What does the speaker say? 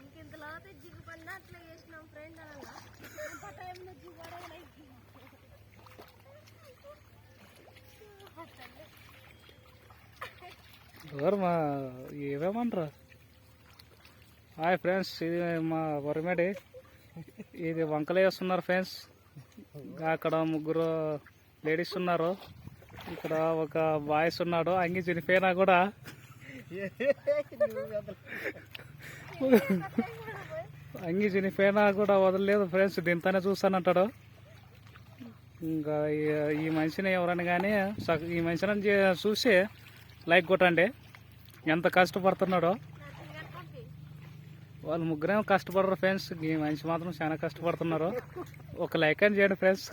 ఇంకెంతలో జిగ్గు పడినా అట్లా చేసినాం ఫ్రెండ్ అనగా టైంలో జిగ్గు పడగలే మా ఏమేమంటారు. హాయ్ ఫ్రెండ్స్, ఇది మా వరిమేడి. ఇది వంకలు వేస్తున్నారు ఫ్రెండ్స్. అక్కడ ముగ్గురు లేడీస్ ఉన్నారు, ఇక్కడ ఒక బాయ్స్ ఉన్నాడు. అంగి చనిపోయినా కూడా వదలలేదు ఫ్రెండ్స్. దీంతోనే చూస్తానంటాడు. ఇంకా ఈ మనిషిని ఎవరైనా కానీ ఈ మనిషిని చూసి లైక్ కొట్టండి. ఎంత కష్టపడుతున్నాడో. వాళ్ళు ముగ్గురేమో కష్టపడరు ఫ్రెండ్స్, ఈ మనిషి మాత్రం చాలా కష్టపడుతున్నారు. ఒక లైక్ అని చేయండి ఫ్రెండ్స్.